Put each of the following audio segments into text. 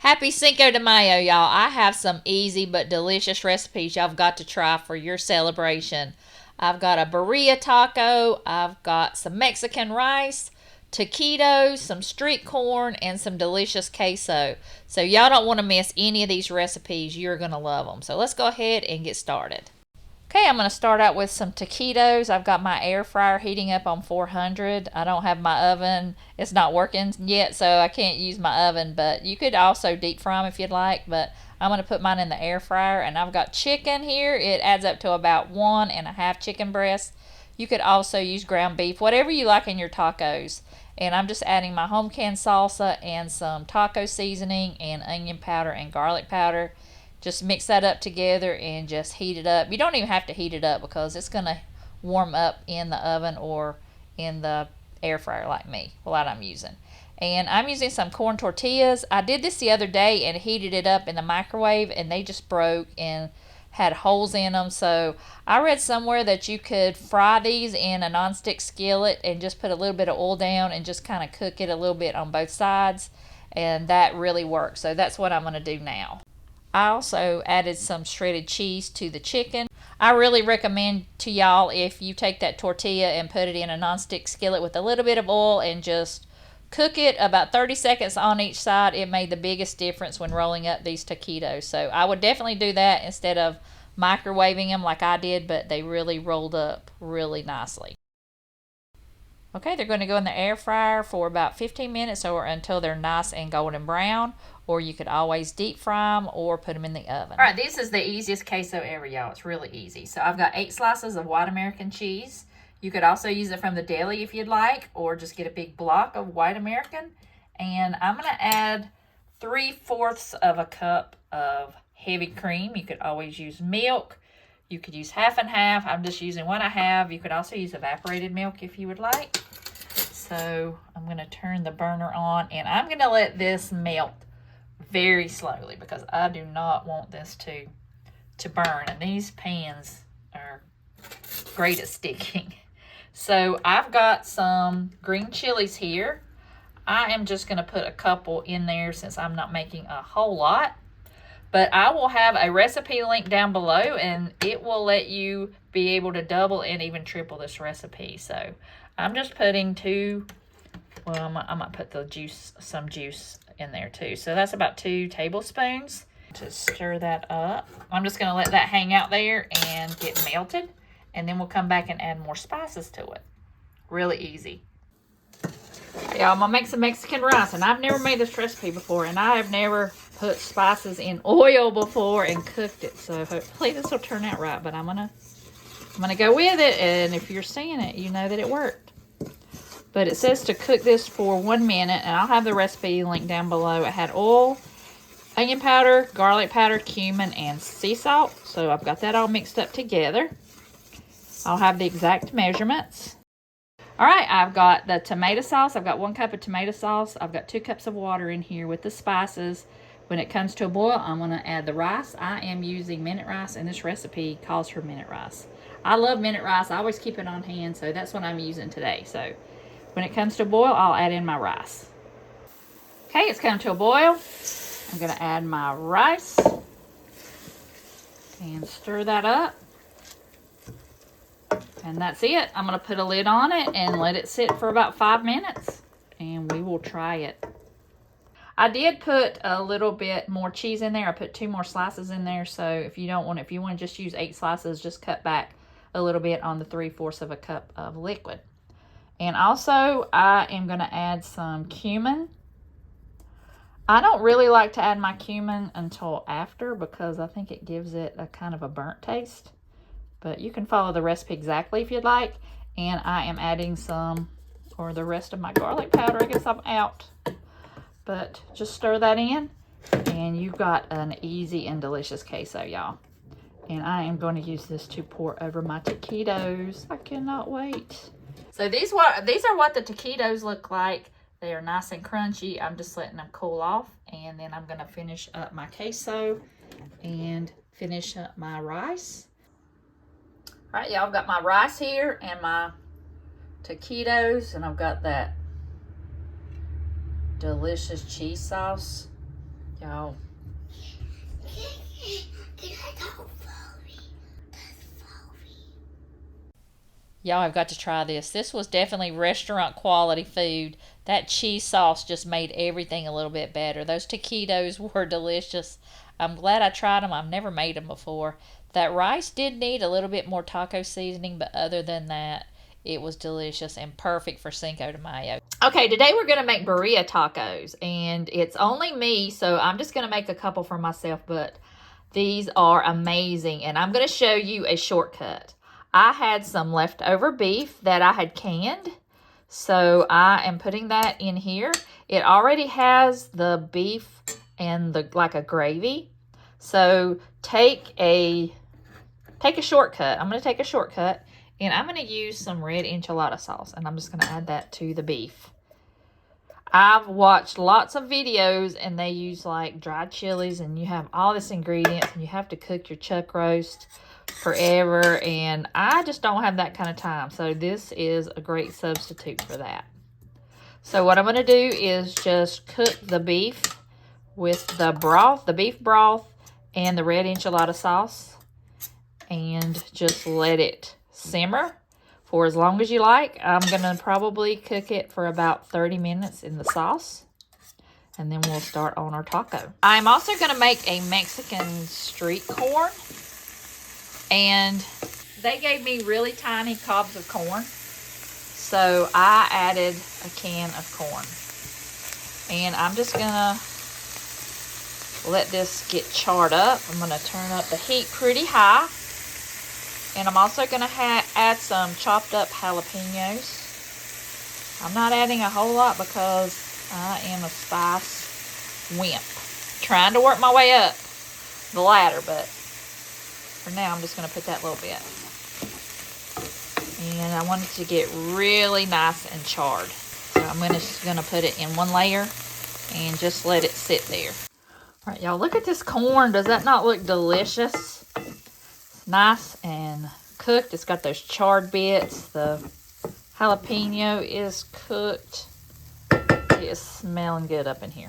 Happy Cinco de Mayo, y'all. I have some easy but delicious recipes y'all have got to try for your celebration. I've got a Birria taco, I've got some Mexican rice, taquitos, some street corn, and some delicious queso. So y'all don't want to miss any of these recipes. You're going to love them. So let's go ahead and get started. Okay, I'm going to start out with some taquitos. I've got my air fryer heating up on 400. I don't have my oven. It's not working yet, so I can't use my oven, but you could also deep fry them if you'd like, but I'm going to put mine in the air fryer. And I've got chicken here. It adds up to about 1.5 chicken breasts. You could also use ground beef, whatever you like in your tacos. And I'm just adding my home canned salsa and some taco seasoning and onion powder and garlic powder. Just mix that up together and just heat it up. You don't even have to heat it up because it's going to warm up in the oven or in the air fryer like me, what I'm using. And I'm using some corn tortillas. I did this the other day and heated it up in the microwave, and they just broke and had holes in them. So I read somewhere that you could fry these in a nonstick skillet and just put a little bit of oil down and just kind of cook it a little bit on both sides, and that really works. So that's what I'm going to do now. I also added some shredded cheese to the chicken. I really recommend to y'all, if you take that tortilla and put it in a nonstick skillet with a little bit of oil and just cook it about 30 seconds on each side, it made the biggest difference when rolling up these taquitos. So I would definitely do that instead of microwaving them like I did, but they really rolled up really nicely. Okay, they're going to go in the air fryer for about 15 minutes or until they're nice and golden brown, or you could always deep fry them or put them in the oven. All right, this is the easiest queso ever, y'all. It's really easy. So I've got 8 slices of white American cheese. You could also use it from the deli if you'd like, or just get a big block of white American. And I'm going to add 3/4 of a cup of heavy cream. You could always use milk. You could use half and half. I'm just using what I have. You could also use evaporated milk if you would like. So I'm going to turn the burner on, and I'm going to let this melt very slowly because I do not want this to burn. And these pans are great at sticking. So I've got some green chilies here. I am just going to put a couple in there since I'm not making a whole lot. But I will have a recipe link down below, and it will let you be able to double and even triple this recipe. So I'm just putting 2, well, I might put some juice in there too. So that's about 2 tablespoons. To stir that up, I'm just going to let that hang out there and get melted, and then we'll come back and add more spices to it. Really easy. Yeah, I'm going to make some Mexican rice, and I've never made this recipe before, and I have never put spices in oil before and cooked it. So hopefully this will turn out right, but I'm gonna go with it, and if you're seeing it, you know that it worked. But it says to cook this for 1 minute, and I'll have the recipe linked down below. It had oil, onion powder, garlic powder, cumin, and sea salt. So I've got that all mixed up together. I'll have the exact measurements. All right, I've got the tomato sauce. I've got 1 cup of tomato sauce. I've got 2 cups of water in here with the spices. When it comes to a boil, I'm going to add the rice. I am using minute rice, and this recipe calls for minute rice. I love minute rice. I always keep it on hand, so that's what I'm using today. So when it comes to a boil, I'll add in my rice. Okay, it's come to a boil. I'm going to add my rice and stir that up. And that's it. I'm going to put a lid on it and let it sit for about 5 minutes, and we will try it. I did put a little bit more cheese in there. I put 2 more slices in there, so if you want to just use 8 slices, just cut back a little bit on the 3/4 of a cup of liquid. And also, I am going to add some cumin. I don't really like to add my cumin until after because I think it gives it a kind of a burnt taste. But you can follow the recipe exactly if you'd like. And I am adding some, or the rest of my garlic powder. I guess I'm out. But just stir that in, and you've got an easy and delicious queso, y'all. And I am going to use this to pour over my taquitos. I cannot wait. So these are what the taquitos look like. They are nice and crunchy. I'm just letting them cool off, and then I'm going to finish up my queso and finish up my rice. All right, y'all, I've got my rice here and my taquitos, and I've got that delicious cheese sauce. y'all. Y'all have got to try this. This was definitely restaurant quality food. That cheese sauce just made everything a little bit better. Those taquitos were delicious. I'm glad I tried them. I've never made them before. That rice did need a little bit more taco seasoning, but other than that, it was delicious and perfect for Cinco de Mayo. Okay, today we're going to make birria tacos, and it's only me, so I'm just going to make a couple for myself, but these are amazing, and I'm going to show you a shortcut. I had some leftover beef that I had canned, so I am putting that in here. It already has the beef and the like a gravy, so take a shortcut. I'm going to take a shortcut, and I'm going to use some red enchilada sauce, and I'm just going to add that to the beef. I've watched lots of videos, and they use like dried chilies, and you have all this ingredients, and you have to cook your chuck roast forever, and I just don't have that kind of time, so this is a great substitute for that. So what I'm going to do is just cook the beef with the broth, the beef broth, and the red enchilada sauce, and just let it simmer for as long as you like. I'm going to probably cook it for about 30 minutes in the sauce, and then we'll start on our taco. I'm also going to make a Mexican street corn, and they gave me really tiny cobs of corn, so I added a can of corn. And I'm just going to let this get charred up. I'm going to turn up the heat pretty high. And I'm also going to add some chopped up jalapenos. I'm not adding a whole lot because I am a spice wimp. Trying to work my way up the ladder, but for now I'm just going to put that little bit. And I want it to get really nice and charred. So I'm just going to put it in one layer and just let it sit there. All right, y'all, look at this corn. Does that not look delicious? Nice and cooked. It's got those charred bits. The jalapeno is cooked. It is smelling good up in here.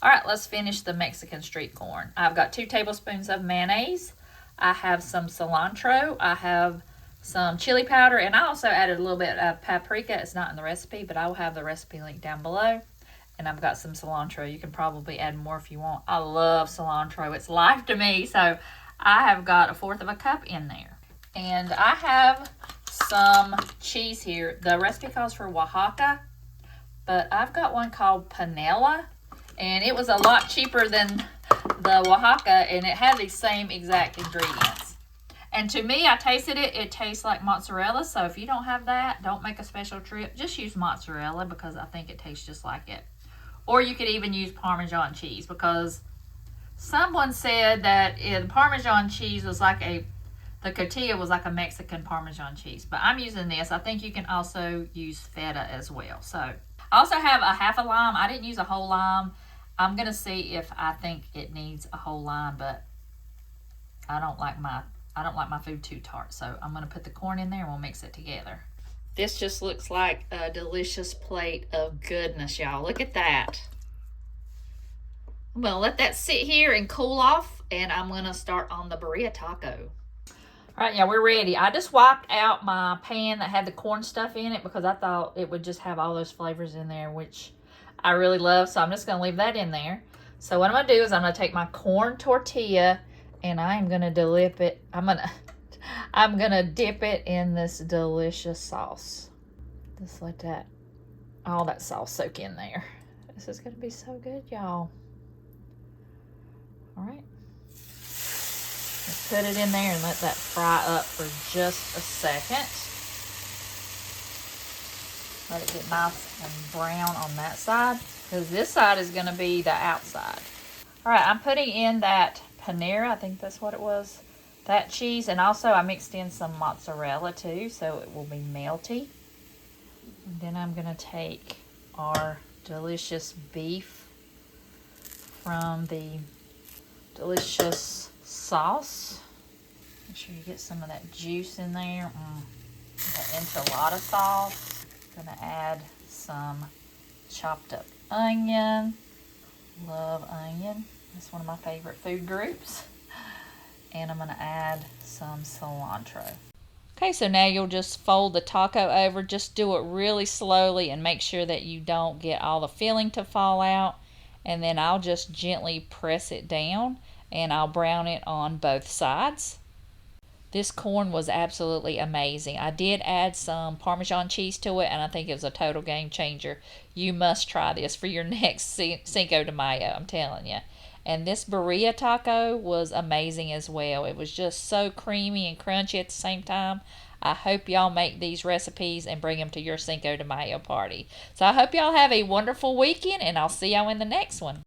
All right, let's finish the Mexican street corn. I've got 2 tablespoons of mayonnaise. I have some cilantro. I have some chili powder, and I also added a little bit of paprika. It's not in the recipe, but I will have the recipe link down below. And I've got some cilantro. You can probably add more if you want. I love cilantro. It's life to me, so I have got 1/4 cup in there. And I have some cheese here. The recipe calls for Oaxaca, but I've got one called Panela, and it was a lot cheaper than the Oaxaca, and it had the same exact ingredients. And to me, I tasted it. It tastes like mozzarella, so if you don't have that, don't make a special trip. Just use mozzarella because I think it tastes just like it. Or you could even use Parmesan cheese because someone said that the Parmesan cheese was like the tortilla was like a Mexican Parmesan cheese. But I'm using this. I think you can also use feta as well. So I also have a 1/2 lime. I didn't use a whole lime. I'm going to see if I think it needs a whole lime, but I don't like my food too tart. So I'm going to put the corn in there and we'll mix it together. This just looks like a delicious plate of goodness, y'all. Look at that. I'm going to let that sit here and cool off, and I'm going to start on the birria taco. All right, y'all, we're ready. I just wiped out my pan that had the corn stuff in it because I thought it would just have all those flavors in there, which I really love, so I'm just going to leave that in there. So what I'm going to do is I'm going to take my corn tortilla, and I'm going to dip it. I'm going to dip it in this delicious sauce. Just let all that sauce soak in there. This is going to be so good, y'all. All right. Let's put it in there and let that fry up for just a second. Let it get nice and brown on that side because this side is going to be the outside. All right, I'm putting in that Panera. I think that's what it was. That cheese, and also I mixed in some mozzarella too, so it will be melty. And then I'm going to take our delicious beef from the delicious sauce. Make sure you get some of that juice in there. The enchilada sauce. Going to add some chopped up onion, Love onion. It's one of my favorite food groups. And I'm going to add some cilantro. Okay, so now you'll just fold the taco over. Just do it really slowly and make sure that you don't get all the filling to fall out. And then I'll just gently press it down and I'll brown it on both sides. This corn was absolutely amazing. I did add some Parmesan cheese to it, and I think it was a total game changer. You must try this for your next Cinco de Mayo, I'm telling you. And this Birria taco was amazing as well. It was just so creamy and crunchy at the same time. I hope y'all make these recipes and bring them to your Cinco de Mayo party. So I hope y'all have a wonderful weekend, and I'll see y'all in the next one.